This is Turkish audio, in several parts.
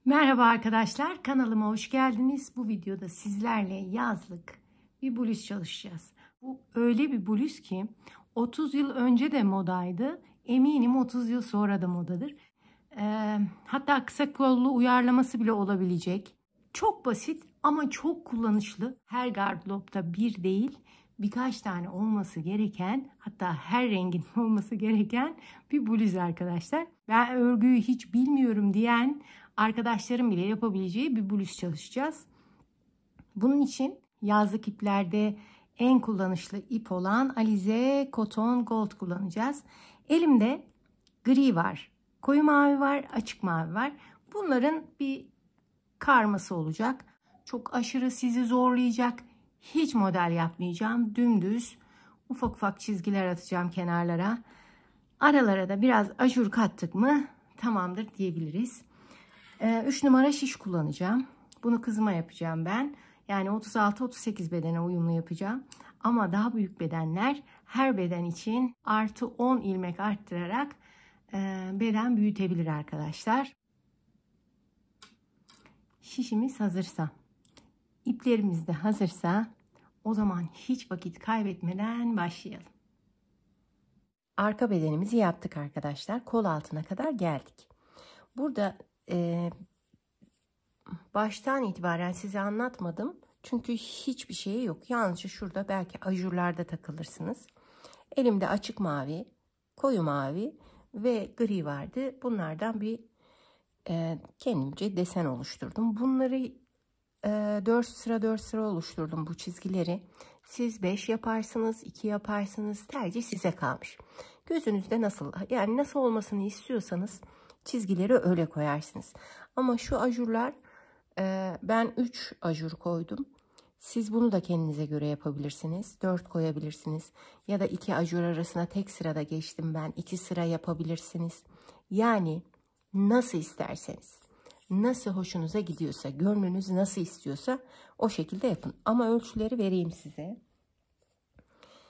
Merhaba arkadaşlar, kanalıma hoş geldiniz. Bu videoda sizlerle yazlık bir bluz çalışacağız. Bu öyle bir bluz ki 30 yıl önce de modaydı. Eminim 30 yıl sonra da modadır. Hatta kısa kollu uyarlaması bile olabilecek. Çok basit ama çok kullanışlı. Her gardıropta bir değil, birkaç tane olması gereken, hatta her rengin olması gereken bir bluz arkadaşlar. Ben örgüyü hiç bilmiyorum diyen arkadaşlarım bile yapabileceği bir bluz çalışacağız. Bunun için yazlık iplerde en kullanışlı ip olan Alize Cotton Gold kullanacağız. Elimde gri var, koyu mavi var, açık mavi var. Bunların bir karması olacak. Çok aşırı sizi zorlayacak. Hiç model yapmayacağım. Dümdüz ufak ufak çizgiler atacağım kenarlara. Aralara da biraz ajur kattık mı tamamdır diyebiliriz. 3 numara şiş kullanacağım. Bunu kızıma yapacağım ben. Yani 36-38 bedene uyumlu yapacağım. Ama daha büyük bedenler her beden için artı 10 ilmek arttırarak beden büyütebilir arkadaşlar. Şişimiz hazırsa, iplerimiz de hazırsa o zaman hiç vakit kaybetmeden başlayalım. Arka bedenimizi yaptık arkadaşlar. Kol altına kadar geldik. Burada baştan itibaren size anlatmadım. Çünkü hiçbir şey yok. Yalnızca şurada belki ajurlarda takılırsınız. Elimde açık mavi, koyu mavi ve gri vardı. Bunlardan bir kendimce desen oluşturdum. Bunları 4 sıra oluşturdum bu çizgileri. Siz 5 yaparsınız, 2 yaparsınız. Tercih size kalmış. Gözünüzde nasıl olmasını istiyorsanız çizgileri öyle koyarsınız. Ama şu ajurlar ben 3 ajur koydum. Siz bunu da kendinize göre yapabilirsiniz. 4 koyabilirsiniz. Ya da 2 ajur arasına tek sırada geçtim ben. 2 sıra yapabilirsiniz. Yani nasıl isterseniz. Nasıl hoşunuza gidiyorsa, gönlünüz nasıl istiyorsa o şekilde yapın. Ama ölçüleri vereyim size.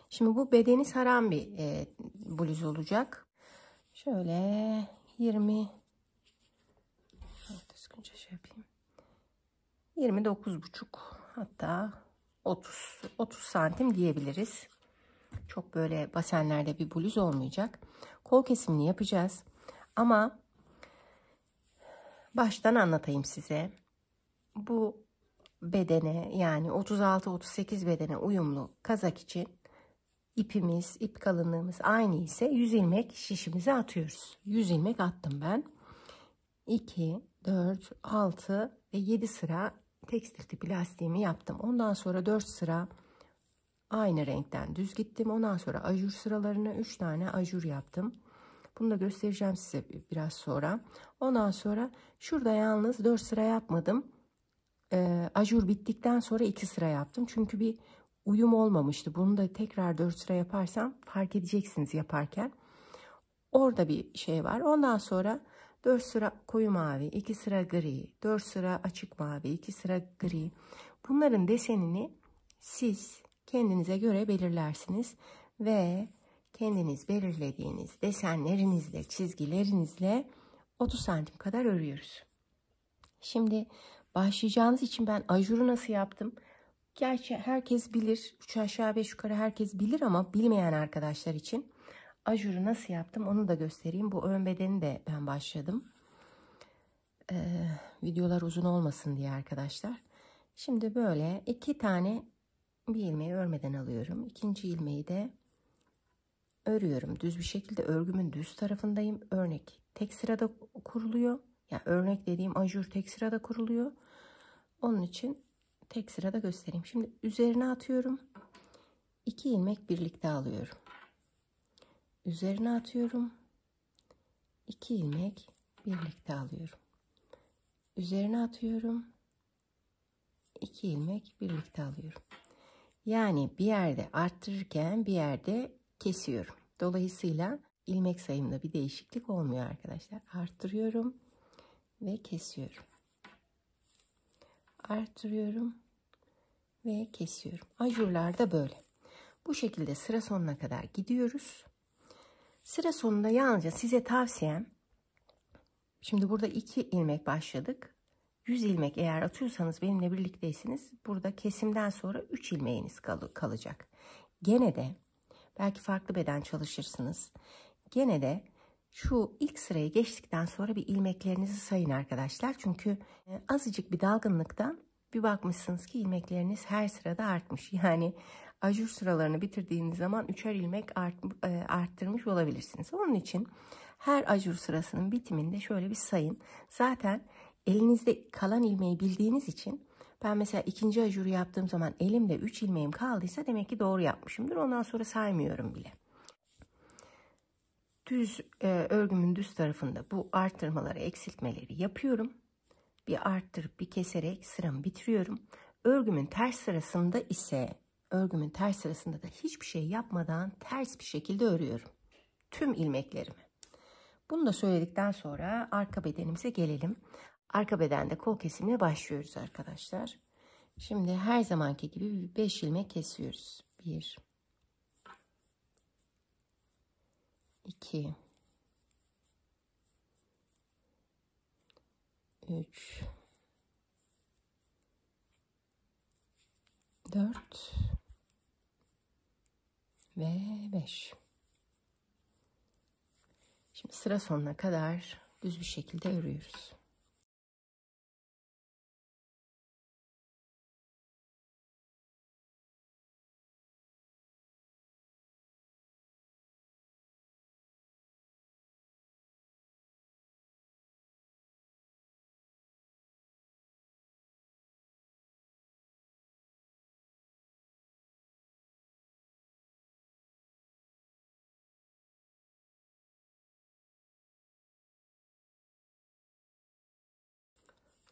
Şimdi bu bedeni saran bir bluz olacak. Şöyle 20 düzgünce şey yapayım. 29,5 hatta 30 santim diyebiliriz. Çok böyle basenlerde bir bluz olmayacak. Kol kesimini yapacağız. Ama baştan anlatayım size. Bu bedene yani 36-38 bedene uyumlu kazak için ip kalınlığımız aynı ise 100 ilmek şişimize atıyoruz. 100 ilmek attım ben. 2, 4, 6 ve 7 sıra tekstil tipi lastiğimi yaptım. Ondan sonra 4 sıra aynı renkten düz gittim. Ondan sonra ajur sıralarına 3 tane ajur yaptım. Bunu da göstereceğim size biraz sonra. Ondan sonra şurada yalnız 4 sıra yapmadım. Ajur bittikten sonra 2 sıra yaptım. Çünkü bir uyum olmamıştı. Bunu da tekrar 4 sıra yaparsam fark edeceksiniz yaparken. Orada bir şey var. Ondan sonra 4 sıra koyu mavi, 2 sıra gri, 4 sıra açık mavi, 2 sıra gri. Bunların desenini siz kendinize göre belirlersiniz ve kendiniz belirlediğiniz desenlerinizle, çizgilerinizle 30 santim kadar örüyoruz. Şimdi başlayacağınız için ben ajuru nasıl yaptım? Gerçi herkes bilir, 3 aşağı 5 yukarı herkes bilir ama bilmeyen arkadaşlar için ajuru nasıl yaptım onu da göstereyim. Bu ön bedeni de ben başladım. Videolar uzun olmasın diye arkadaşlar. Şimdi böyle 2 tane bir ilmeği örmeden alıyorum. İkinci ilmeği de örüyorum. Düz bir şekilde örgümün düz tarafındayım. Örnek tek sırada kuruluyor. Yani örnek dediğim ajur tek sırada kuruluyor. Onun için tek sırada göstereyim. Şimdi üzerine atıyorum. 2 ilmek birlikte alıyorum. Üzerine atıyorum. 2 ilmek birlikte alıyorum. Üzerine atıyorum. 2 ilmek birlikte alıyorum. Yani bir yerde arttırırken bir yerde kesiyorum. Dolayısıyla ilmek sayımda bir değişiklik olmuyor arkadaşlar. Arttırıyorum ve kesiyorum. Arttırıyorum ve kesiyorum. Ajurlar da böyle. Bu şekilde sıra sonuna kadar gidiyoruz. Sıra sonunda yalnızca size tavsiyem, şimdi burada 2 ilmek başladık. 100 ilmek eğer atıyorsanız benimle birlikteysiniz. Burada kesimden sonra 3 ilmeğiniz kalacak. Gene de belki farklı beden çalışırsınız. Gene de şu ilk sıraya geçtikten sonra bir ilmeklerinizi sayın arkadaşlar. Çünkü azıcık bir dalgınlıktan bir bakmışsınız ki ilmekleriniz her sırada artmış. Yani ajur sıralarını bitirdiğiniz zaman 3'er ilmek arttırmış olabilirsiniz. Onun için her ajur sırasının bitiminde şöyle bir sayın. Zaten elinizde kalan ilmeği bildiğiniz için ben mesela ikinci ajuru yaptığım zaman elimde 3 ilmeğim kaldıysa demek ki doğru yapmışımdır. Ondan sonra saymıyorum bile. Düz örgümün düz tarafında bu arttırmaları, eksiltmeleri yapıyorum. Bir arttırıp bir keserek sıramı bitiriyorum. Örgümün ters sırasında ise da hiçbir şey yapmadan ters bir şekilde örüyorum. Tüm ilmeklerimi. Bunu da söyledikten sonra arka bedenimize gelelim. Arka bedende kol kesimine başlıyoruz arkadaşlar. Şimdi her zamanki gibi 5 ilmek kesiyoruz. 1 2 3 4 ve 5. Şimdi sıra sonuna kadar düz bir şekilde örüyoruz.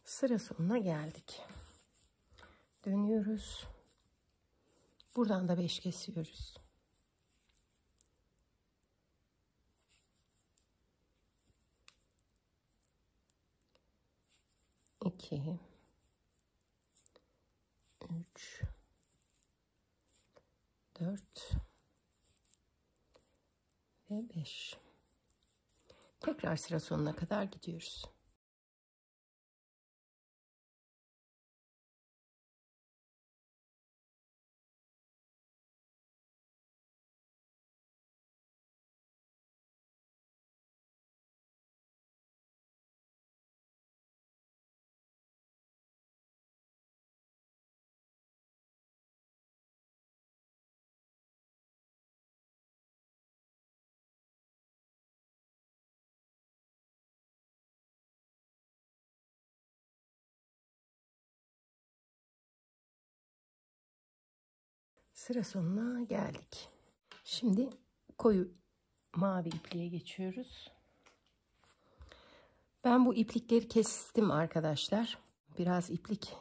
Sıra sonuna geldik. Dönüyoruz. Buradan da 5 kesiyoruz. 2 3 4 ve 5. Tekrar sıra sonuna kadar gidiyoruz. Sıra sonuna geldik. Şimdi koyu mavi ipliğe geçiyoruz. Ben bu iplikleri kestim arkadaşlar. Biraz iplik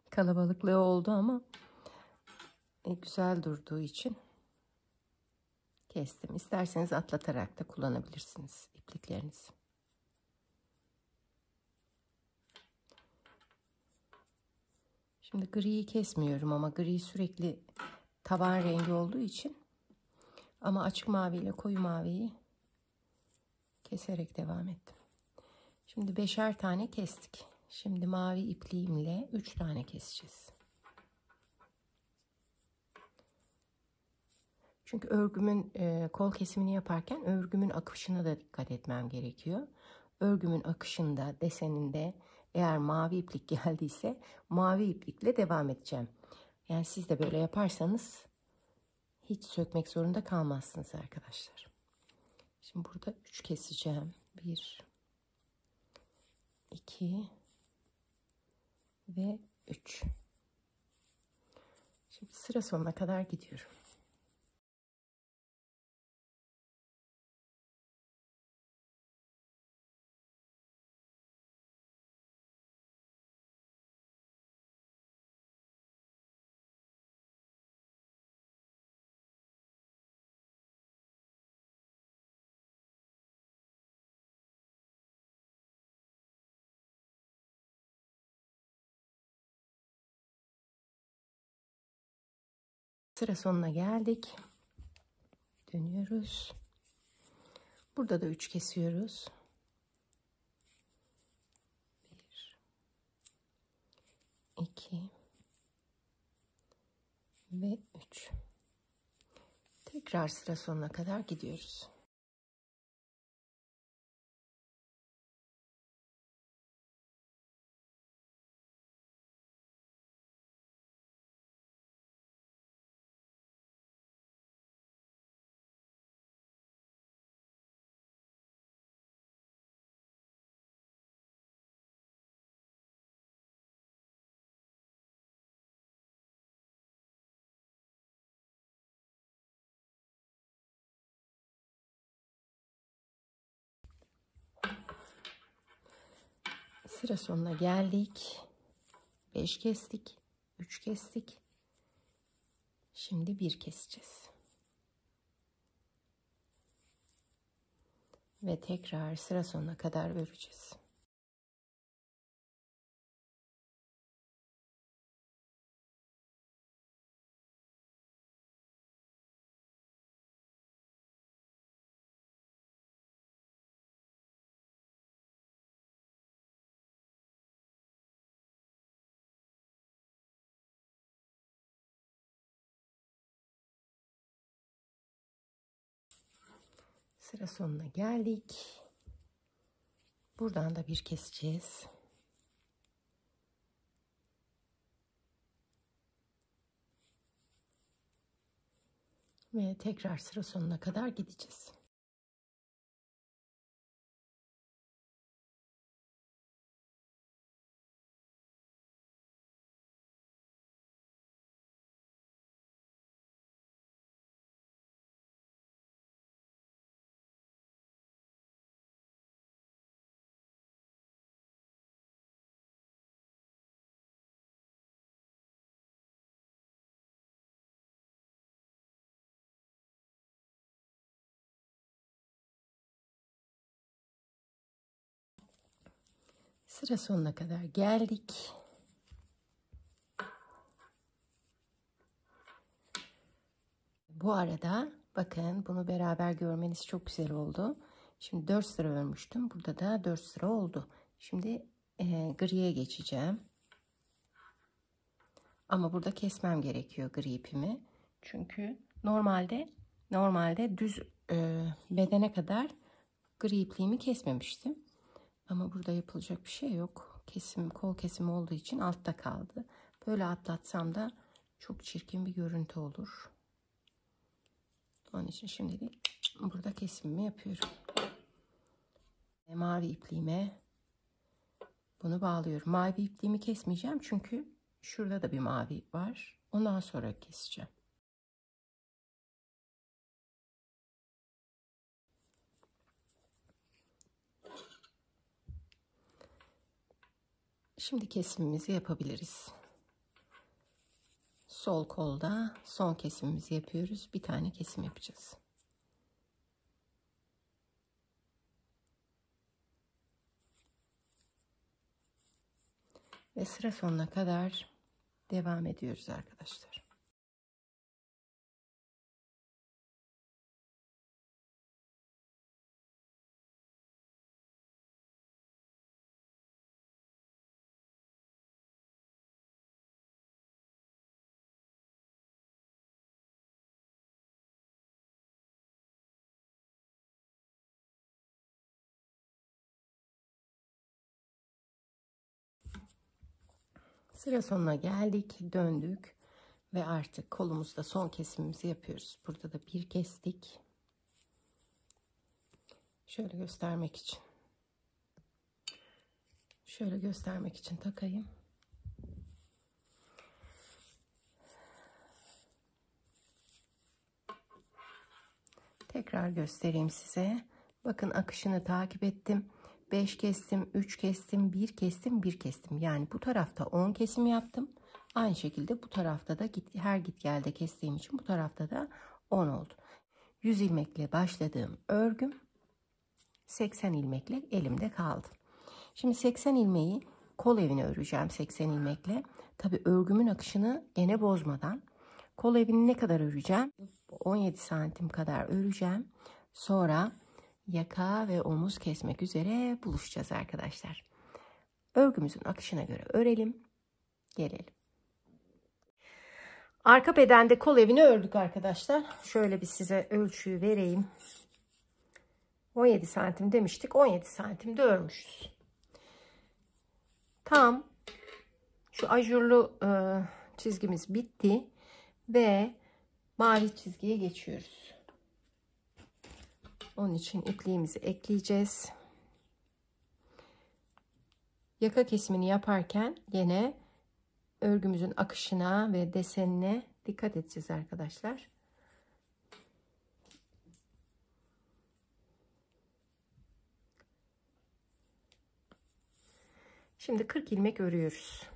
kalabalıklığı oldu ama güzel durduğu için kestim. İsterseniz atlatarak da kullanabilirsiniz ipliklerinizi. Şimdi griyi kesmiyorum ama gri sürekli taban rengi olduğu için, ama açık mavi ile koyu maviyi keserek devam ettim. Şimdi 5'er tane kestik. Şimdi mavi ipliğimle 3 tane keseceğiz. Çünkü örgümün kol kesimini yaparken örgümün akışına da dikkat etmem gerekiyor. Örgümün akışında, deseninde eğer mavi iplik geldiyse mavi iplikle devam edeceğim. Yani siz de böyle yaparsanız hiç sökmek zorunda kalmazsınız arkadaşlar. Şimdi burada 3 keseceğim. 1 2 ve 3. Şimdi sıra sonuna kadar gidiyorum. Sıra sonuna geldik. Dönüyoruz. Burada da 3 kesiyoruz. 1 2 ve 3. Tekrar sıra sonuna kadar gidiyoruz. Sıra sonuna geldik. 5 kestik. 3 kestik. Şimdi 1 keseceğiz. Ve tekrar sıra sonuna kadar öreceğiz. Sıra sonuna geldik. Buradan da 1 keseceğiz. Ve tekrar sıra sonuna kadar gideceğiz. Sıra sonuna kadar geldik. Bu arada bakın, bunu beraber görmeniz çok güzel oldu. Şimdi 4 sıra örmüştüm. Burada da 4 sıra oldu. Şimdi griye geçeceğim. Ama burada kesmem gerekiyor gri ipimi. Çünkü normalde düz bedene kadar gri ipliğimi kesmemiştim. Ama burada yapılacak bir şey yok. Kol kesimi olduğu için altta kaldı. Böyle atlatsam da çok çirkin bir görüntü olur. Onun için şimdilik burada kesimimi yapıyorum. Mavi ipliğime bunu bağlıyorum. Mavi ipliğimi kesmeyeceğim çünkü şurada da bir mavi var. Ondan sonra keseceğim. Şimdi kesimimizi yapabiliriz. Sol kolda son kesimimizi yapıyoruz. Bir tane kesim yapacağız. Ve sıra sonuna kadar devam ediyoruz arkadaşlar. Sıra sonuna geldik, döndük ve artık kolumuzda son kesimimizi yapıyoruz. Burada da 1 kestik. Şöyle göstermek için takayım. Tekrar göstereyim size. Bakın, akışını takip ettim. 5 kestim, 3 kestim, 1 kestim, 1 kestim. Yani bu tarafta 10 kesim yaptım. Aynı şekilde bu tarafta da her git gelde kestiğim için bu tarafta da 10 oldu. 100 ilmekle başladığım örgüm 80 ilmekle elimde kaldı. Şimdi 80 ilmeği kol evine öreceğim 80 ilmekle. Tabi örgümün akışını gene bozmadan. Kol evini ne kadar öreceğim? 17 santim kadar öreceğim. Sonra yaka ve omuz kesmek üzere buluşacağız arkadaşlar. Örgümüzün akışına göre örelim. gelelim. Arka bedende kol evini ördük arkadaşlar. Şöyle bir size ölçüyü vereyim. 17 santim demiştik. 17 santimde örmüşüz. Tam şu ajurlu çizgimiz bitti ve mavi çizgiye geçiyoruz. Onun için ipliğimizi ekleyeceğiz. Yaka kesimini yaparken yine örgümüzün akışına ve desenine dikkat edeceğiz arkadaşlar. Şimdi 40 ilmek örüyoruz.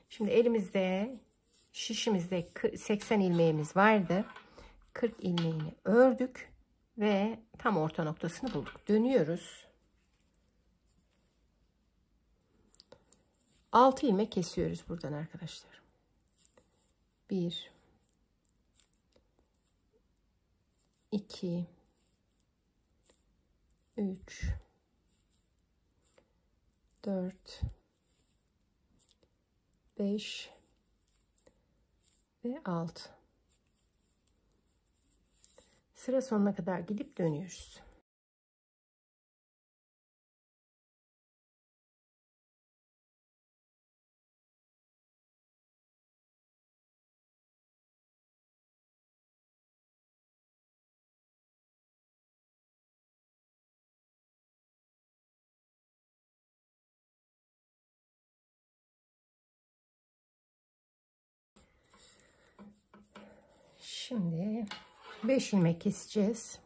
Şimdi elimizde şişimizde 80 ilmeğimiz vardı. 40 ilmeğini ördük ve tam orta noktasını bulduk. Dönüyoruz. 6 ilmek kesiyoruz buradan arkadaşlar. 1 2 3 4 5 ve 6. Sıra sonuna kadar gidip dönüyoruz. Şimdi 5 ilmek keseceğiz.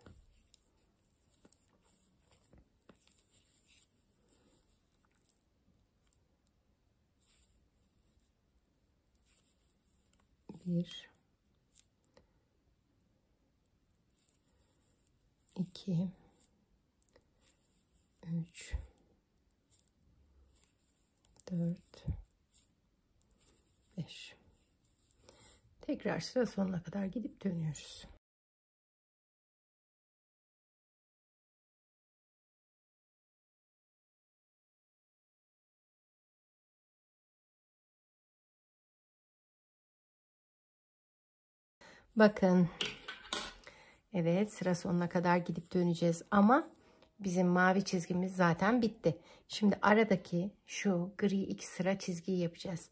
Bir, 2, 3, 4, 5. Tekrar sıra sonuna kadar gidip dönüyoruz. Bakın. Evet, sıra sonuna kadar gidip döneceğiz ama bizim mavi çizgimiz zaten bitti. Şimdi aradaki şu gri 2 sıra çizgiyi yapacağız.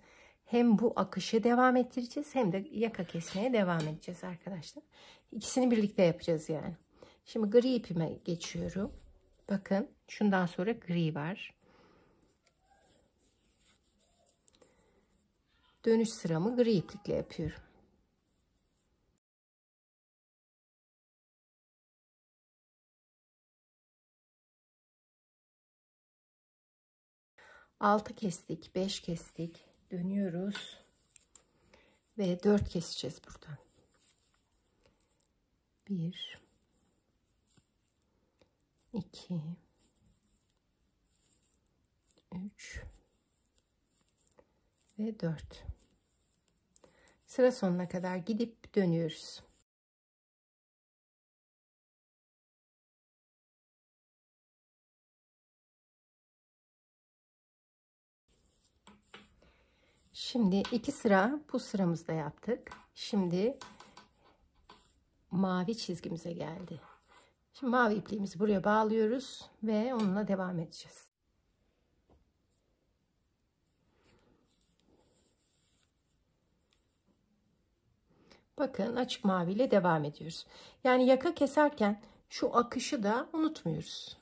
Hem bu akışı devam ettireceğiz hem de yaka kesmeye devam edeceğiz arkadaşlar. İkisini birlikte yapacağız yani. Şimdi gri ipime geçiyorum. Bakın şundan sonra gri var. Dönüş sıramı gri iplikle yapıyorum. Altı kestik, 5 kestik. Dönüyoruz. Ve 4 keseceğiz buradan. 1 2 3 ve 4. Sıra sonuna kadar gidip dönüyoruz. Şimdi 2 sıra bu sıramızda yaptık. Şimdi mavi çizgimize geldi. Şimdi mavi ipliğimizi buraya bağlıyoruz ve onunla devam edeceğiz. Bakın açık mavi ile devam ediyoruz. Yani yaka keserken şu akışı da unutmuyoruz.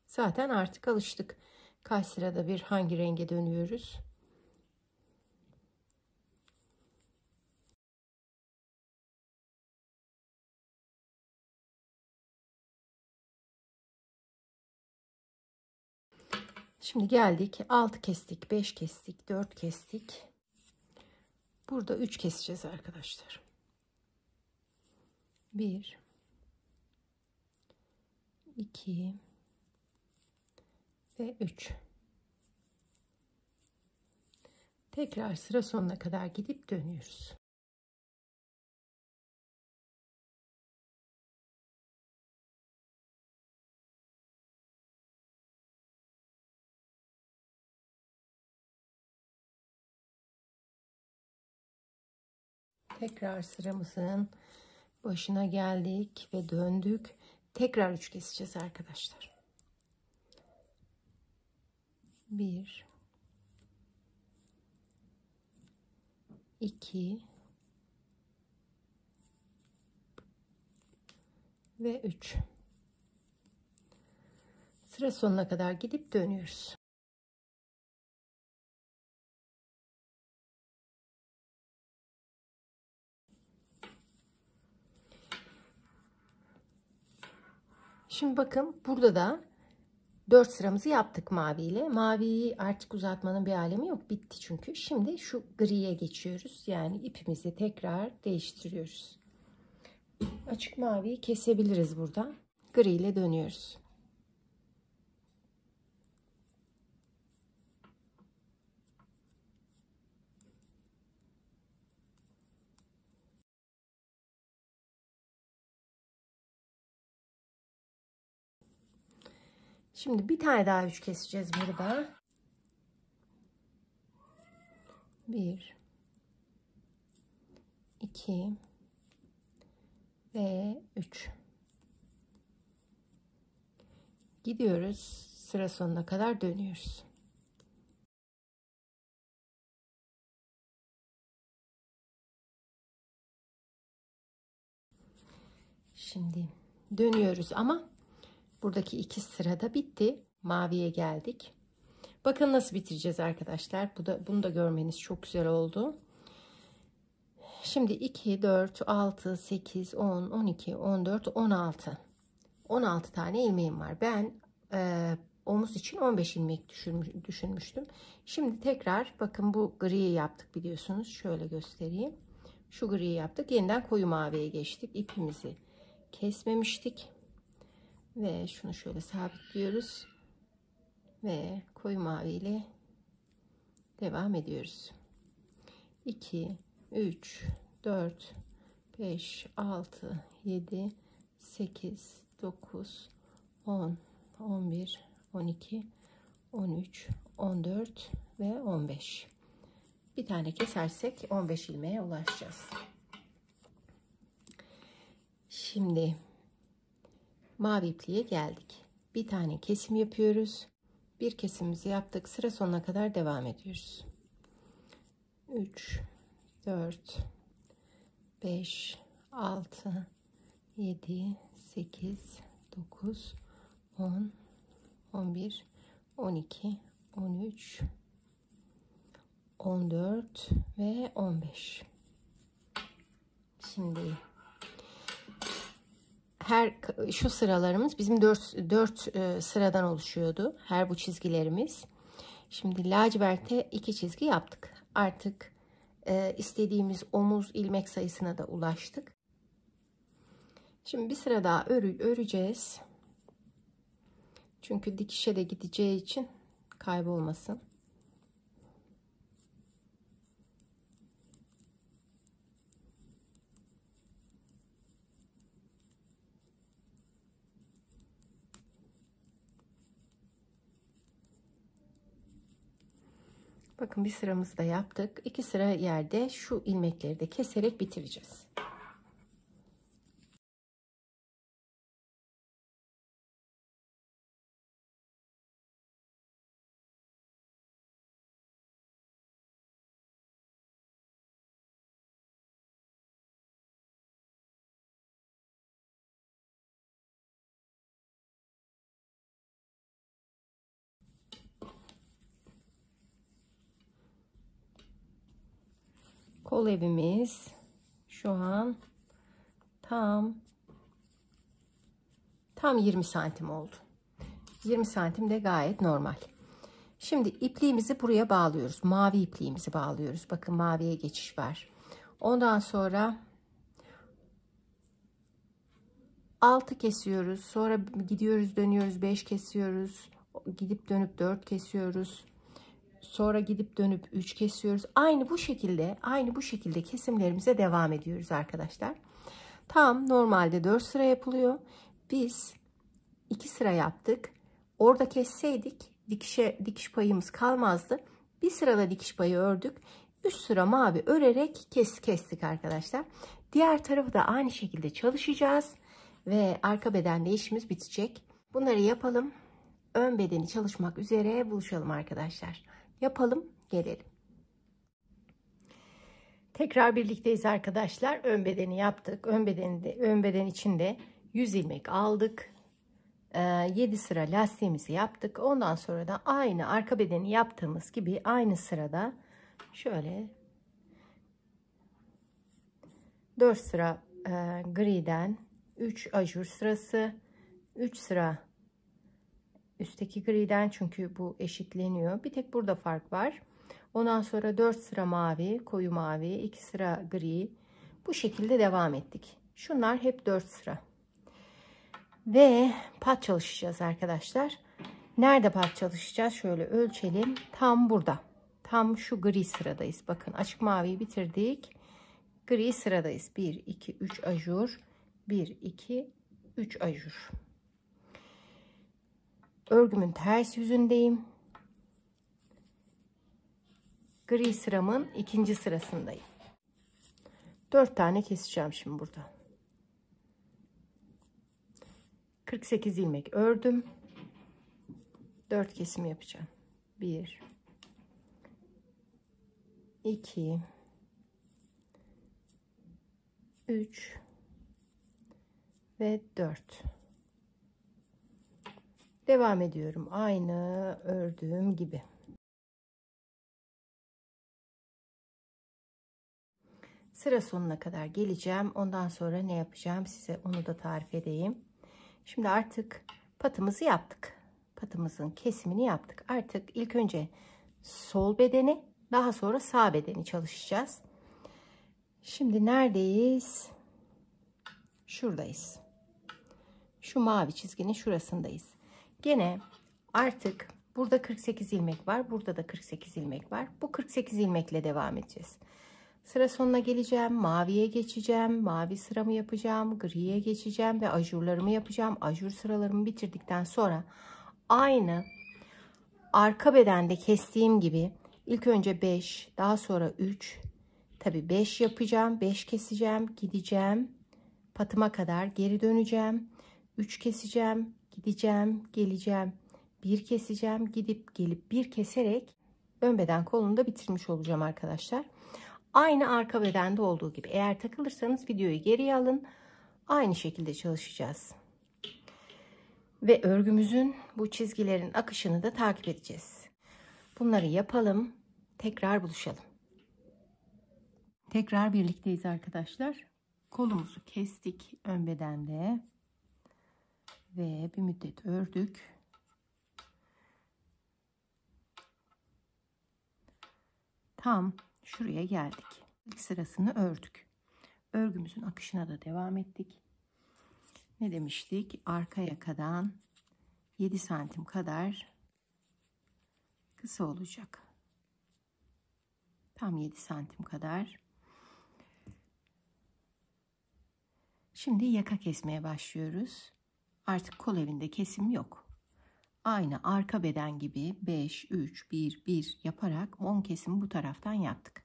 Zaten artık alıştık. Kaç sırada bir hangi renge dönüyoruz. Şimdi geldik. 6 kestik, 5 kestik, 4 kestik. Burada 3 keseceğiz arkadaşlar. 1 2 ve 3. Tekrar sıra sonuna kadar gidip dönüyoruz. Tekrar sıramızın başına geldik ve döndük. Tekrar 3 keseceğiz arkadaşlar. 1 2 ve 3. Sıra sonuna kadar gidip dönüyoruz. Şimdi bakın burada da 4 sıramızı yaptık maviyle. Maviyi artık uzatmanın bir alemi yok. Bitti çünkü. Şimdi şu griye geçiyoruz. Yani ipimizi tekrar değiştiriyoruz. Açık maviyi kesebiliriz burada. Gri ile dönüyoruz. Şimdi bir tane daha 3 keseceğiz burada. 1 2 ve 3. Gidiyoruz. Sıra sonuna kadar dönüyoruz. Şimdi dönüyoruz ama buradaki 2 sırada bitti. Maviye geldik. Bakın nasıl bitireceğiz arkadaşlar. Bunu da görmeniz çok güzel oldu. Şimdi 2, 4, 6, 8, 10, 12, 14, 16. 16 tane ilmeğim var. Ben omuz için 15 ilmek düşünmüştüm. Şimdi tekrar bakın bu griyi yaptık biliyorsunuz. Şöyle göstereyim. Şu griyi yaptık. Yeniden koyu maviye geçtik. İpimizi kesmemiştik. Ve şunu şöyle sabitliyoruz. Ve koyu mavi ile devam ediyoruz. 2, 3, 4, 5, 6, 7, 8, 9, 10, 11, 12, 13, 14 ve 15. Bir tane kesersek 15 ilmeğe ulaşacağız. Şimdi mavi ipliğe geldik. Bir tane kesim yapıyoruz. Bir kesimimizi yaptık. Sıra sonuna kadar devam ediyoruz. 3, 4, 5, 6, 7, 8, 9, 10, 11, 12, 13, 14 ve 15. Şimdi şu sıralarımız bizim 4 sıradan oluşuyordu. Her bu çizgilerimiz. Şimdi laciverte 2 çizgi yaptık. Artık istediğimiz omuz ilmek sayısına da ulaştık. Şimdi bir sıra daha öreceğiz. Çünkü dikişe de gideceği için kaybolmasın. Bakın bir sıramızı da yaptık. 2 sıra yerde şu ilmekleri de keserek bitireceğiz. Kol evimiz şu an tam 20 santim oldu. 20 santim de gayet normal. Şimdi ipliğimizi buraya bağlıyoruz. Mavi ipliğimizi bağlıyoruz. Bakın maviye geçiş var. Ondan sonra 6 kesiyoruz. Sonra gidiyoruz dönüyoruz 5 kesiyoruz. Gidip dönüp 4 kesiyoruz. sonra gidip dönüp 3 kesiyoruz. Aynı bu şekilde kesimlerimize devam ediyoruz arkadaşlar. Tam normalde 4 sıra yapılıyor. Biz 2 sıra yaptık. Orada kesseydik dikiş payımız kalmazdı. Bir sırada dikiş payı ördük. 3 sıra mavi örerek kestik arkadaşlar. Diğer tarafı da aynı şekilde çalışacağız ve arka beden işimiz bitecek. Bunları yapalım. Ön bedeni çalışmak üzere buluşalım arkadaşlar. Yapalım, gelelim. Tekrar birlikteyiz arkadaşlar. Ön bedeni yaptık. Ön beden içinde 100 ilmek aldık. 7 sıra lastiğimizi yaptık. Ondan sonra da aynı arka bedeni yaptığımız gibi aynı sırada şöyle 4 sıra griden 3 ajur sırası, 3 sıra üstteki griden, çünkü bu eşitleniyor. Bir tek burada fark var. Ondan sonra 4 sıra mavi, koyu mavi, 2 sıra gri. Bu şekilde devam ettik. Şunlar hep 4 sıra. Ve pat çalışacağız arkadaşlar. Nerede pat çalışacağız? Şöyle ölçelim. Tam burada. Tam şu gri sıradayız. Bakın açık maviyi bitirdik. Gri sıradayız. 1, 2, 3 ajur. 1, 2, 3 ajur. Örgümün ters yüzündeyim. Gri sıramın ikinci sırasındayım. 4 tane keseceğim şimdi burada. 48 ilmek ördüm. 4 kesim yapacağım. 1 2 3 ve 4. Devam ediyorum aynı ördüğüm gibi. Sıra sonuna kadar geleceğim. Ondan sonra ne yapacağım size onu da tarif edeyim. Şimdi artık patımızı yaptık. Patımızın kesimini yaptık. Artık ilk önce sol bedeni, daha sonra sağ bedeni çalışacağız. Şimdi neredeyiz? Şuradayız. Şu mavi çizginin şurasındayız. Gene artık burada 48 ilmek var. Burada da 48 ilmek var. Bu 48 ilmekle devam edeceğiz. Sıra sonuna geleceğim. Maviye geçeceğim. Mavi sıramı yapacağım. Griye geçeceğim ve ajurlarımı yapacağım. Ajur sıralarımı bitirdikten sonra aynı arka bedende kestiğim gibi ilk önce 5, daha sonra 3, tabi 5 yapacağım. 5 keseceğim. Gideceğim. Patıma kadar geri döneceğim. 3 keseceğim. Gideceğim. Geleceğim. 1 keseceğim. Gidip gelip 1 keserek ön beden kolunu da bitirmiş olacağım arkadaşlar. Aynı arka bedende olduğu gibi. Eğer takılırsanız videoyu geriye alın. Aynı şekilde çalışacağız. Ve örgümüzün bu çizgilerin akışını da takip edeceğiz. Bunları yapalım. Tekrar buluşalım. Tekrar birlikteyiz arkadaşlar. Kolumuzu kestik ön bedende. Ve bir müddet ördük. Tam şuraya geldik. İlk sırasını ördük. Örgümüzün akışına da devam ettik. Ne demiştik? Arka yakadan 7 santim kadar kısa olacak. Tam 7 santim kadar. Şimdi yaka kesmeye başlıyoruz. Artık kol evinde kesim yok. Aynı arka beden gibi 5, 3, 1, 1 yaparak 10 kesimi bu taraftan yaptık.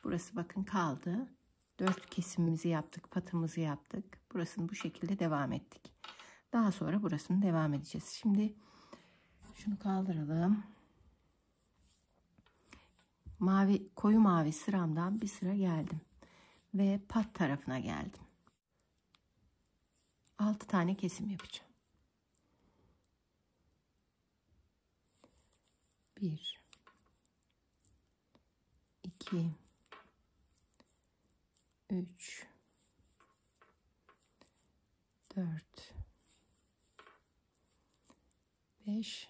Burası bakın kaldı. 4 kesimimizi yaptık. Patımızı yaptık. Burasını bu şekilde devam ettik. Daha sonra burasını devam edeceğiz. Şimdi şunu kaldıralım. Koyu mavi sıramdan bir sıra geldim. Ve pat tarafına geldim. 6 tane kesim yapacağım. 1 2 3 4 5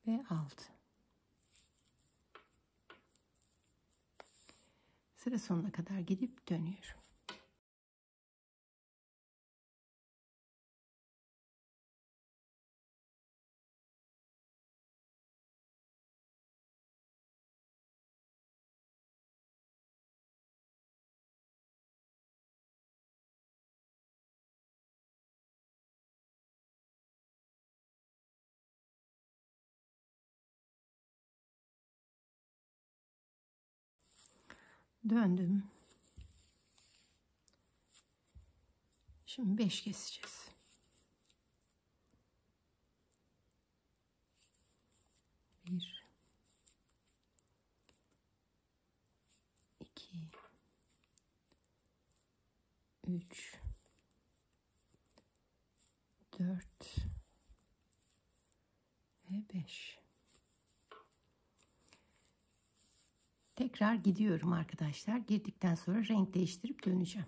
ve 6. Sıra sonuna kadar gidip dönüyorum. Döndüm. Şimdi 5 keseceğiz. 1 2 3 4 ve 5. Tekrar gidiyorum arkadaşlar. Girdikten sonra renk değiştirip döneceğim.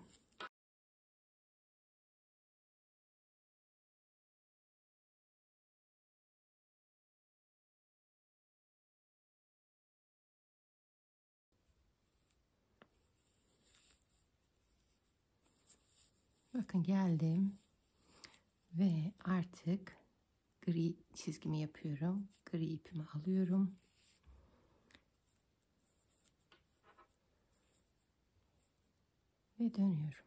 Bakın geldim ve artık gri çizgimi yapıyorum. Gri ipimi alıyorum. Ve dönüyorum.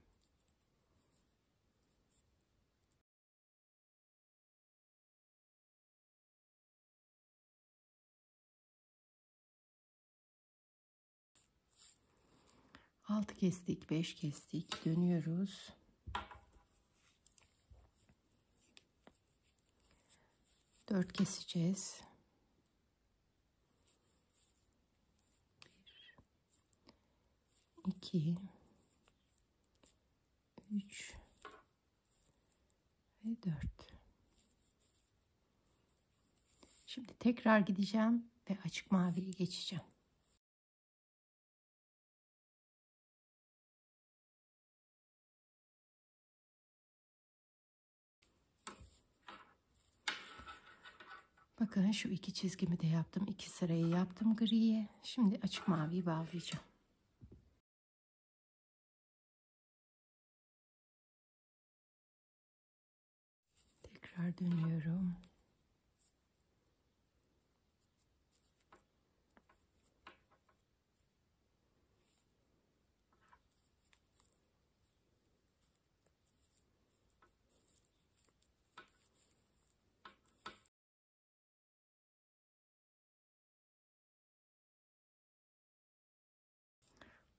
Altı kestik, 5 kestik, dönüyoruz. Dört keseceğiz. 1 2 3 ve 4. Şimdi tekrar gideceğim ve açık maviye geçeceğim. Bakın şu iki çizgimi de yaptım. 2 sırayı yaptım griye. Şimdi açık maviyi bağlayacağım. Tekrar dönüyorum.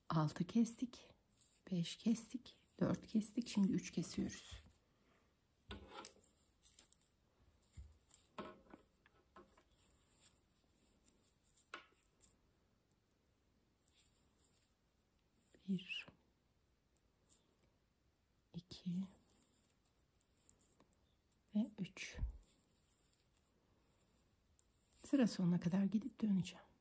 Altı kestik. 5 kestik. 4 kestik. Şimdi 3 kesiyoruz. Bir, 2 ve 3. Sıra sonuna kadar gidip döneceğim.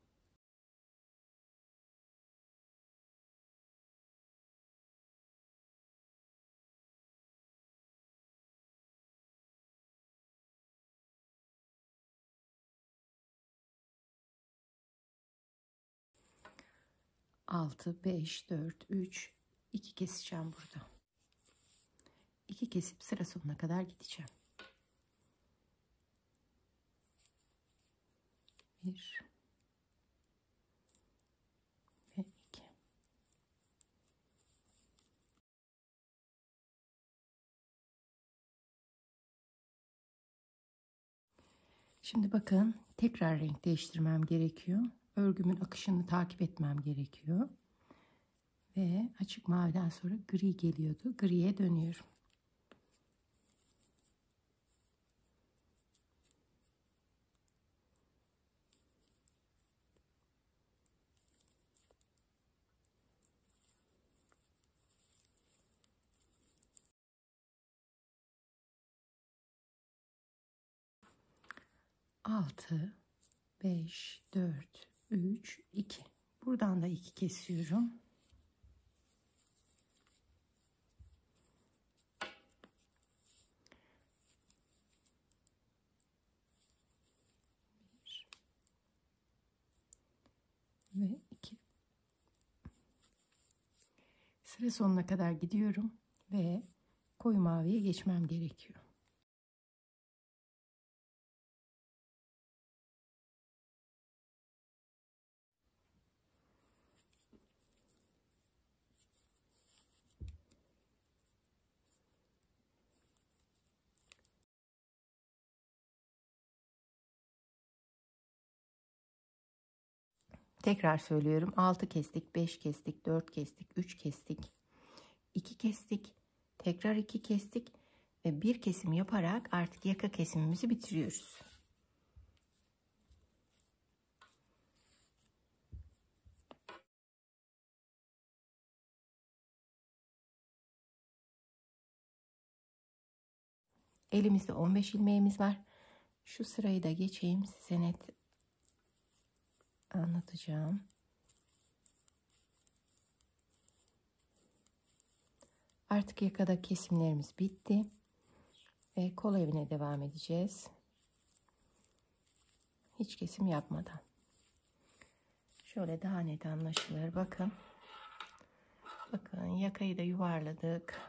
Altı, 5, 4, 3, 2 keseceğim burada. 2 kesip sıra sonuna kadar gideceğim. 1 ve 2. Şimdi bakın tekrar renk değiştirmem gerekiyor. Örgümün akışını takip etmem gerekiyor. Ve açık maviden sonra gri geliyordu. Griye dönüyorum. Altı, 5, 4, 3, 2. Buradan da 2 kesiyorum. Ve 2. Sıra sonuna kadar gidiyorum ve koyu maviye geçmem gerekiyor. Tekrar söylüyorum. 6 kestik, 5 kestik, 4 kestik, 3 kestik, 2 kestik, tekrar 2 kestik ve bir kesim yaparak artık yaka kesimimizi bitiriyoruz. Elimizde 15 ilmeğimiz var. Şu sırayı da geçeyim, size net anlatacağım. Artık yakada kesimlerimiz bitti ve kol evine devam edeceğiz. Hiç kesim yapmadan. Şöyle daha net anlaşılır. Bakın. Bakın, yakayı da yuvarladık.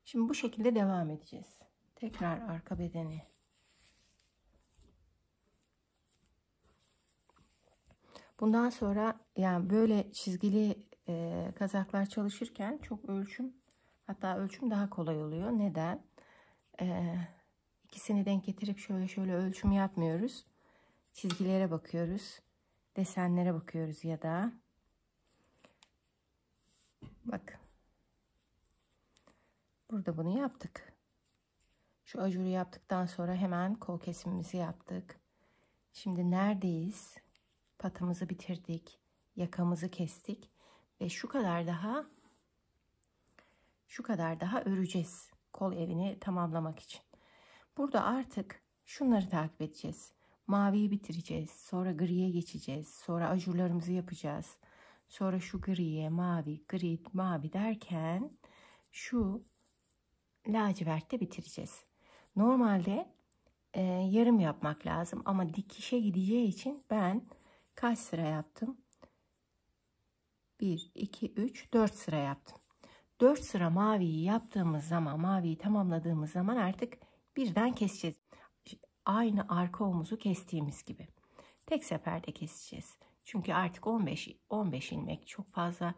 Şimdi bu şekilde devam edeceğiz. Tekrar arka bedeni. Bundan sonra yani böyle çizgili kazaklar çalışırken çok ölçüm, hatta ölçüm daha kolay oluyor. Neden? İkisini denk getirip şöyle ölçüm yapmıyoruz. Çizgilere bakıyoruz. Desenlere bakıyoruz ya da bak. Burada bunu yaptık. Şu ajuru yaptıktan sonra hemen kol kesimimizi yaptık. Şimdi neredeyiz? Patımızı bitirdik. Yakamızı kestik ve şu kadar daha öreceğiz kol evini tamamlamak için. Burada artık şunları takip edeceğiz. Maviyi bitireceğiz. Sonra griye geçeceğiz. Sonra ajurlarımızı yapacağız. Sonra şu griye, mavi, gri, mavi derken şu lacivertte bitireceğiz. Normalde yarım yapmak lazım ama dikişe gideceği için ben kaç sıra yaptım? 1, 2, 3, 4 sıra yaptım. 4 sıra maviyi yaptığımız zaman, maviyi tamamladığımız zaman artık birden keseceğiz. Aynı arka omuzu kestiğimiz gibi. Tek seferde keseceğiz. Çünkü artık 15 ilmek çok fazla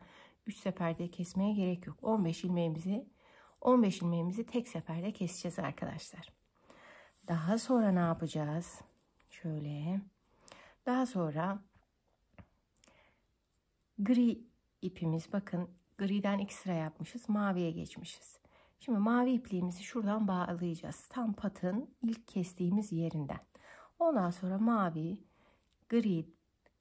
3 seferde kesmeye gerek yok. 15 ilmeğimizi tek seferde keseceğiz arkadaşlar. Daha sonra ne yapacağız? Şöyle. Daha sonra gri ipimiz, bakın griden 2 sıra yapmışız. Maviye geçmişiz. Şimdi mavi ipliğimizi şuradan bağlayacağız. Tam patın ilk kestiğimiz yerinden. Ondan sonra mavi, gri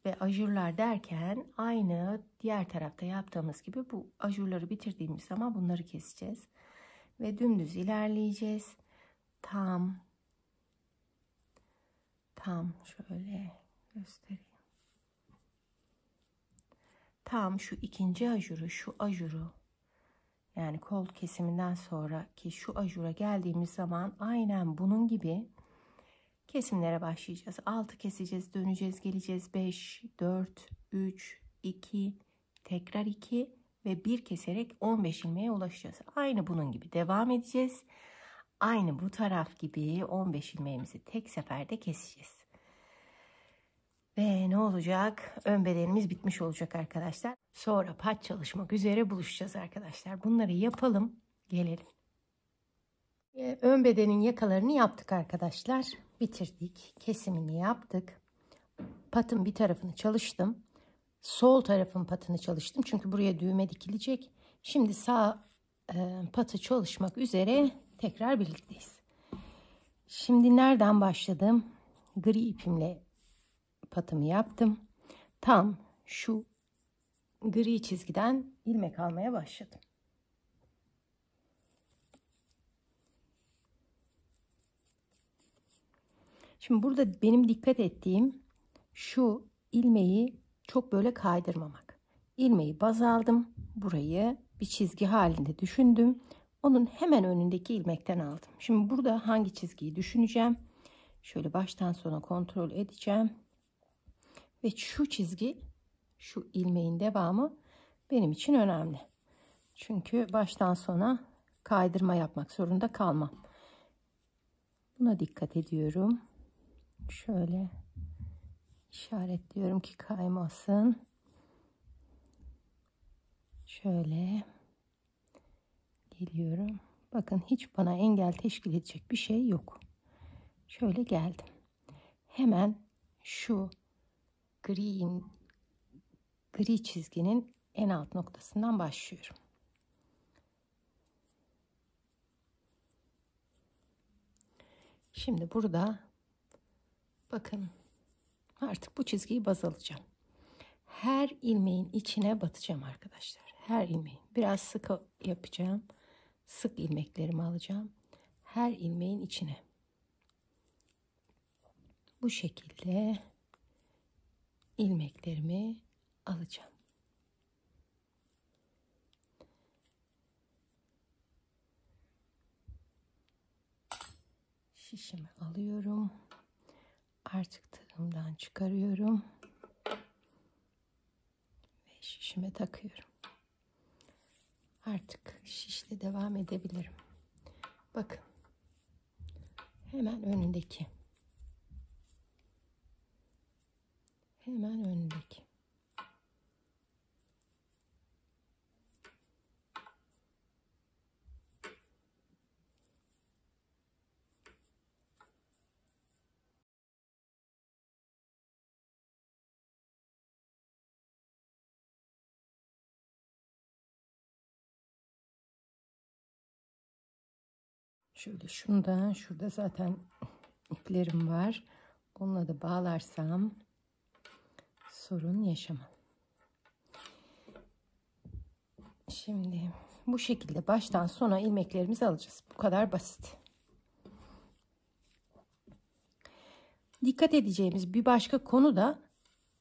ve ajurlar derken aynı diğer tarafta yaptığımız gibi bu ajurları bitirdiğimiz zaman bunları keseceğiz. Ve dümdüz ilerleyeceğiz. Tam şöyle göstereyim. Tam şu ikinci ajuru, şu ajuru, yani kol kesiminden sonraki şu ajura geldiğimiz zaman aynen bunun gibi kesimlere başlayacağız. 6 keseceğiz, döneceğiz, geleceğiz. 5, 4, 3, 2, tekrar 2 ve 1 keserek 15 ilmeğe ulaşacağız. Aynı bunun gibi devam edeceğiz. Aynı bu taraf gibi 15 ilmeğimizi tek seferde keseceğiz. Ve ne olacak? Ön bedenimiz bitmiş olacak arkadaşlar. Sonra pat çalışmak üzere buluşacağız arkadaşlar. Bunları yapalım, gelelim. Ön bedenin yakalarını yaptık arkadaşlar. Bitirdik. Kesimini yaptık. Patın bir tarafını çalıştım. Sol tarafın patını çalıştım. Çünkü buraya düğme dikilecek. Şimdi sağ patı çalışmak üzere tekrar birlikteyiz. Şimdi nereden başladım? Gri ipimle patımı yaptım. Tam şu gri çizgiden ilmek almaya başladım. Şimdi burada benim dikkat ettiğim şu ilmeği çok böyle kaydırmamak. İlmeği baz aldım. Burayı bir çizgi halinde düşündüm. Onun hemen önündeki ilmekten aldım. Şimdi burada hangi çizgiyi düşüneceğim? Şöyle baştan sona kontrol edeceğim. Ve şu çizgi, şu ilmeğin devamı benim için önemli. Çünkü baştan sona kaydırma yapmak zorunda kalmam. Buna dikkat ediyorum. Şöyle işaretliyorum ki kaymasın. Şöyle geliyorum. Bakın hiç bana engel teşkil edecek bir şey yok. Şöyle geldim. Hemen şu gri çizginin en alt noktasından başlıyorum. Şimdi burada bakın artık bu çizgiyi baz alacağım. Her ilmeğin içine batacağım arkadaşlar. Her ilmeğin. Biraz sık yapacağım. Sık ilmeklerimi alacağım. Her ilmeğin içine. Bu şekilde ilmeklerimi alacağım. Şişimi alıyorum. Artık tığımdan çıkarıyorum. Ve şişime takıyorum. Artık şişle devam edebilirim. Bakın. Hemen önündeki. Hemen önündeki. Şöyle şundan, şurada zaten iplerim var. Onunla da bağlarsam sorun yaşamam. Şimdi bu şekilde baştan sona ilmeklerimizi alacağız. Bu kadar basit. Dikkat edeceğimiz bir başka konu da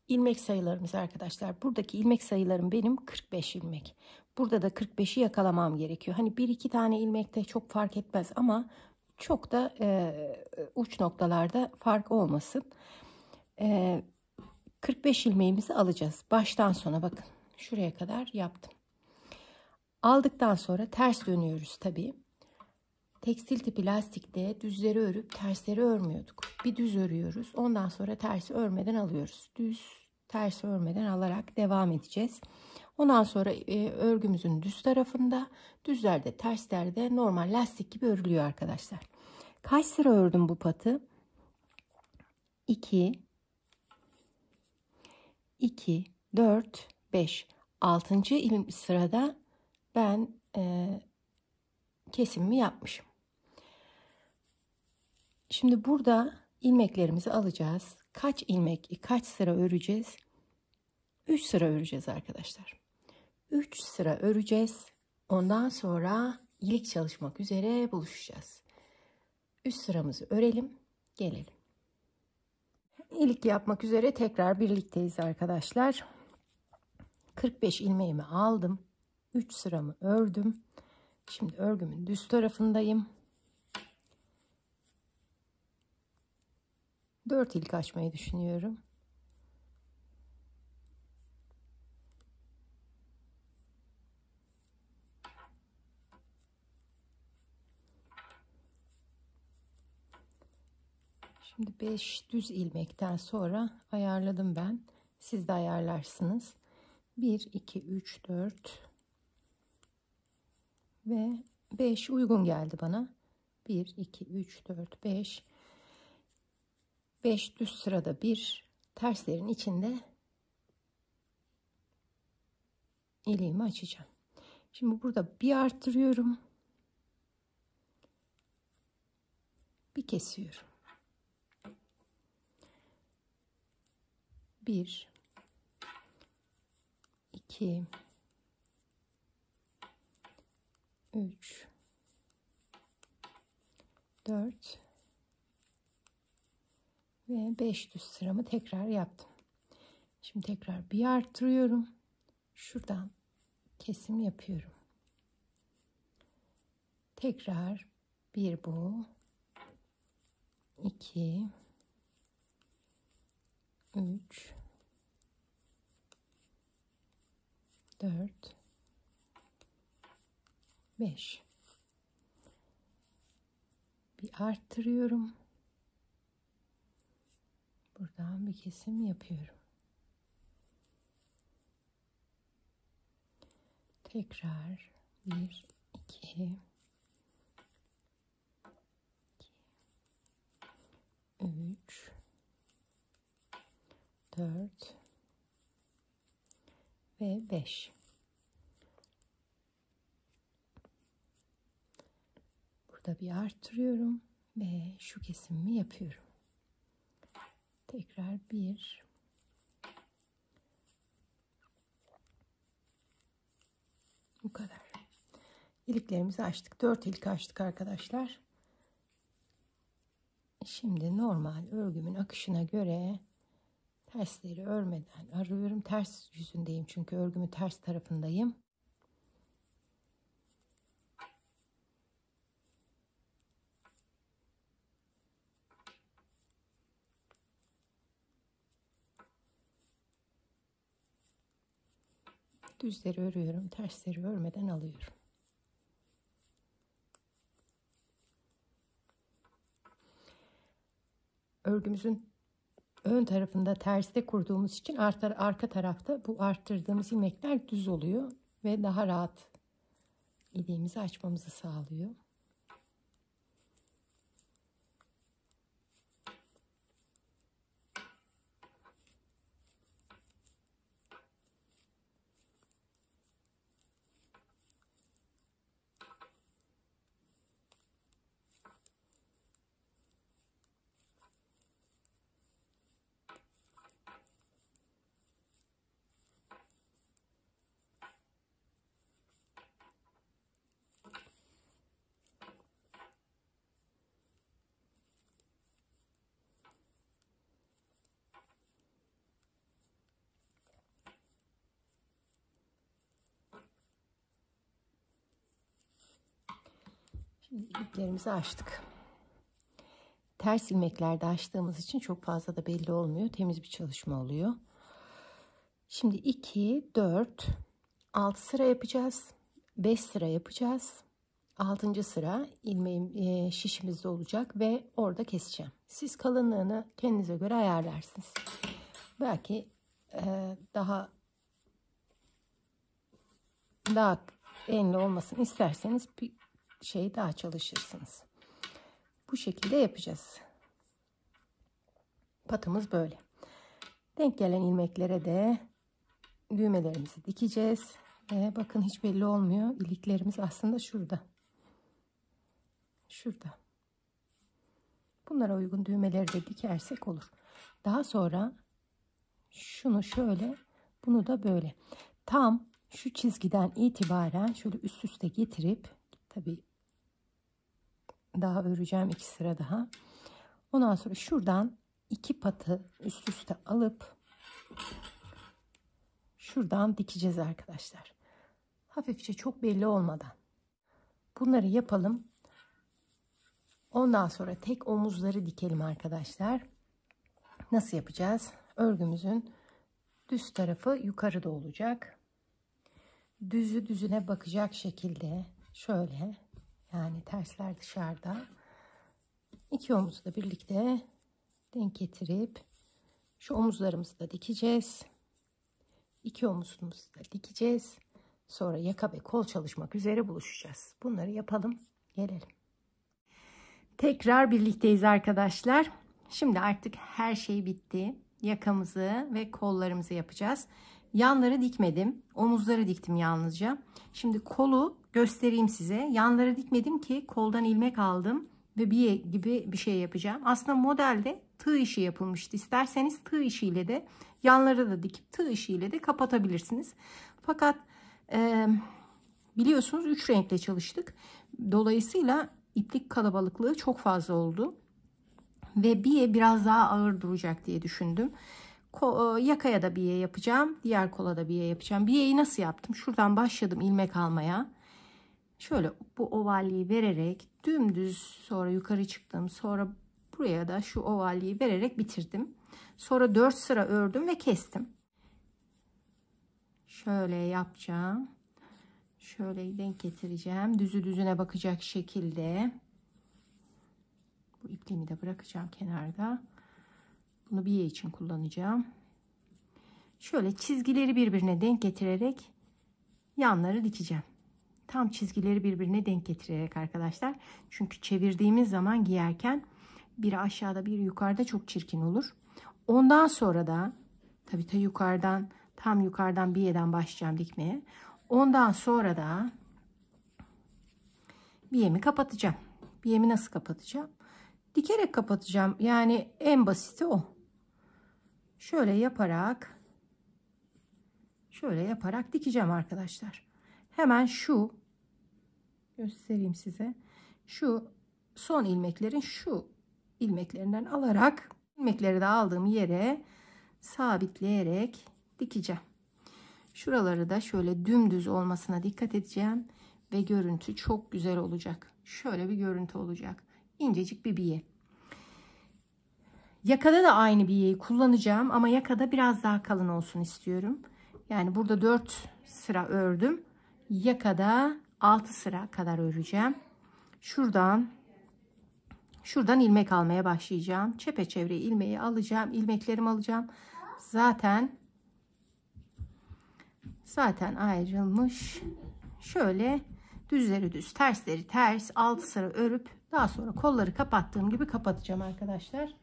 ilmek sayılarımız arkadaşlar. Buradaki ilmek sayılarım benim 45 ilmek. Burada da 45'i yakalamam gerekiyor. Hani 1-2 tane ilmekte çok fark etmez ama çok da uç noktalarda fark olmasın. 45 ilmeğimizi alacağız. Baştan sona bakın. Şuraya kadar yaptım. Aldıktan sonra ters dönüyoruz tabii. Tekstil tipi lastikte düzleri örüp tersleri örmüyorduk. Bir düz örüyoruz. Ondan sonra tersi örmeden alıyoruz. Düz, ters örmeden alarak devam edeceğiz. Ondan sonra örgümüzün düz tarafında, düzlerde, terslerde normal lastik gibi örülüyor arkadaşlar. Kaç sıra ördüm bu patı? 2, 4, 5. 6. sırada ben kesimimi yapmışım. Şimdi burada ilmeklerimizi alacağız. Kaç ilmek, kaç sıra öreceğiz? 3 sıra öreceğiz arkadaşlar. 3 sıra öreceğiz. Ondan sonra ilik çalışmak üzere buluşacağız. 3 sıramızı örelim, gelelim. İlik yapmak üzere tekrar birlikteyiz arkadaşlar. 45 ilmeğimi aldım. 3 sıramı ördüm. Şimdi örgümün düz tarafındayım. 4 ilk açmayı düşünüyorum. Şimdi 5 düz ilmekten sonra ayarladım ben. Siz de ayarlarsınız. 1, 2, 3, 4 ve 5 uygun geldi bana. 1, 2, 3, 4, 5. 5 düz sırada bir terslerin içinde iliğimi açacağım. Şimdi burada bir arttırıyorum. Bir kesiyorum. 1, 2, 3, 4 ve 5 düz sıramı tekrar yaptım. Şimdi tekrar bir arttırıyorum. Şuradan kesim yapıyorum. Tekrar bir bu, 2, 3, 4, 5. Bir arttırıyorum. Buradan bir kesim yapıyorum. Tekrar 1, 2, 3, 4, 4 ve 5. Burada bir arttırıyorum ve şu kesimimi yapıyorum. Tekrar 1, bu kadar. İliklerimizi açtık. 4 ilik açtık arkadaşlar. Şimdi normal örgümün akışına göre tersleri örmeden arıyorum. Ters yüzündeyim çünkü örgümün ters tarafındayım. Düzleri örüyorum, tersleri örmeden alıyorum. Örgümüzün ön tarafında terste kurduğumuz için arka tarafta bu arttırdığımız ilmekler düz oluyor ve daha rahat iliğimizi açmamızı sağlıyor. Şimdi iplerimizi açtık. Ters ilmeklerde açtığımız için çok fazla da belli olmuyor. Temiz bir çalışma oluyor. Şimdi 2, 4, 6 sıra yapacağız. 5 sıra yapacağız. 6. sıra ilmeğim şişimizde olacak ve orada keseceğim. Siz kalınlığını kendinize göre ayarlarsınız. Belki daha enli olmasını isterseniz bir şey daha çalışırsınız. Bu şekilde yapacağız. Patımız böyle. Denk gelen ilmeklere de düğmelerimizi dikeceğiz. Ve bakın hiç belli olmuyor. İliklerimiz aslında şurada. Şurada. Bunlara uygun düğmeleri de dikersek olur. Daha sonra şunu şöyle, bunu da böyle. Tam şu çizgiden itibaren şöyle üst üste getirip, tabii daha öreceğim 2 sıra daha. Ondan sonra şuradan 2 patı üst üste alıp şuradan dikeceğiz arkadaşlar. Hafifçe, çok belli olmadan. Bunları yapalım. Ondan sonra tek omuzları dikelim arkadaşlar. Nasıl yapacağız? Örgümüzün düz tarafı yukarıda olacak. Düzü düzüne bakacak şekilde şöyle, yani tersler dışarıda. 2 omuzu da birlikte denk getirip şu omuzlarımızı da dikeceğiz. 2 omuzumuzu da dikeceğiz. Sonra yaka ve kol çalışmak üzere buluşacağız. Bunları yapalım. Gelelim. Tekrar birlikteyiz arkadaşlar. Şimdi artık her şey bitti. Yakamızı ve kollarımızı yapacağız. Yanları dikmedim. Omuzları diktim yalnızca. Şimdi kolu göstereyim size. Yanları dikmedim ki koldan ilmek aldım ve biye gibi bir şey yapacağım. Aslında modelde tığ işi yapılmıştı. İsterseniz tığ işiyle de yanları da dikip tığ işiyle de kapatabilirsiniz. Fakat biliyorsunuz 3 renkle çalıştık. Dolayısıyla iplik kalabalıklığı çok fazla oldu. Ve biye biraz daha ağır duracak diye düşündüm. Yakaya da biye yapacağım. Diğer kola da biye yapacağım. Biyeyi nasıl yaptım? Şuradan başladım ilmek almaya. Şöyle bu ovalliği vererek dümdüz, sonra yukarı çıktım. Sonra buraya da şu ovalliği vererek bitirdim. Sonra 4 sıra ördüm ve kestim. Şöyle yapacağım. Şöyle denk getireceğim. Düzü düzüne bakacak şekilde. Bu ipliğimi de bırakacağım kenarda. Bunu biye için kullanacağım. Şöyle çizgileri birbirine denk getirerek yanları dikeceğim. Tam çizgileri birbirine denk getirerek arkadaşlar. Çünkü çevirdiğimiz zaman giyerken biri aşağıda biri yukarıda çok çirkin olur. Ondan sonra da Tabii tam yukarıdan bir yerden başlayacağım dikmeye. Ondan sonra da biyemi kapatacağım. Biyemi nasıl kapatacağım? Dikerek kapatacağım. Yani en basiti o. Şöyle yaparak dikeceğim arkadaşlar. Hemen şu göstereyim size. Şu son ilmeklerin şu ilmeklerinden alarak ilmekleri de aldığım yere sabitleyerek dikeceğim. Şuraları da şöyle dümdüz olmasına dikkat edeceğim ve görüntü çok güzel olacak. Şöyle bir görüntü olacak. İncecik bir biye. Yakada da aynı biyeyi kullanacağım ama yakada biraz daha kalın olsun istiyorum. Yani burada 4 sıra ördüm. Yakada 6 sıra kadar öreceğim. Şuradan ilmek almaya başlayacağım. Çepeçevre ilmeği alacağım. İlmeklerimi alacağım. Zaten ayrılmış. Şöyle düzleri düz, tersleri ters 6 sıra örüp daha sonra kolları kapattığım gibi kapatacağım arkadaşlar.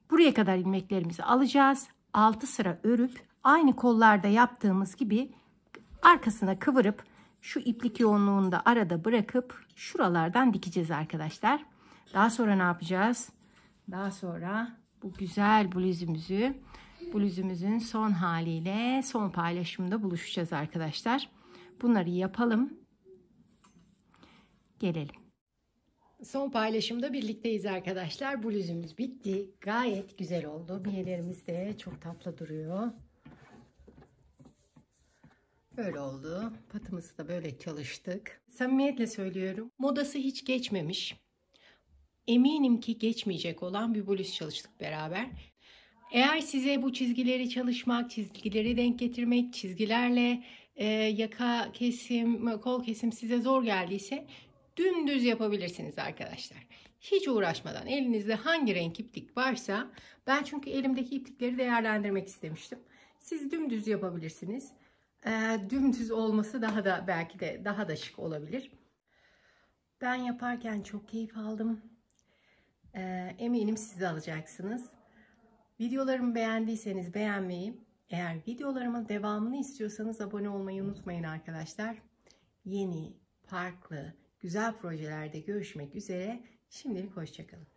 Buraya kadar ilmeklerimizi alacağız. 6 sıra örüp aynı kollarda yaptığımız gibi arkasına kıvırıp şu iplik yoğunluğunu da arada bırakıp şuralardan dikeceğiz arkadaşlar. Daha sonra ne yapacağız? Daha sonra bu güzel bluzumuzun son haliyle son paylaşımda buluşacağız arkadaşlar. Bunları yapalım. Gelelim. Son paylaşımda birlikteyiz arkadaşlar. Bluzumuz bitti. Gayet güzel oldu. Biyelerimiz de çok tatlı duruyor. Böyle oldu. Patımızı da böyle çalıştık. Samimiyetle söylüyorum. Modası hiç geçmemiş. Eminim ki geçmeyecek olan bir bluz çalıştık beraber. Eğer size bu çizgileri çalışmak, çizgileri denk getirmek, çizgilerle yaka kesim, kol kesim size zor geldiyse dümdüz yapabilirsiniz arkadaşlar. Hiç uğraşmadan elinizde hangi renk iplik varsa, ben çünkü elimdeki iplikleri değerlendirmek istemiştim. Siz dümdüz yapabilirsiniz. Dümdüz olması belki de daha da şık olabilir. Ben yaparken çok keyif aldım. Eminim siz de alacaksınız. Videolarımı beğendiyseniz beğenmeyi, eğer videolarımın devamını istiyorsanız abone olmayı unutmayın arkadaşlar. Yeni, farklı, güzel projelerde görüşmek üzere. Şimdilik hoşça kalın.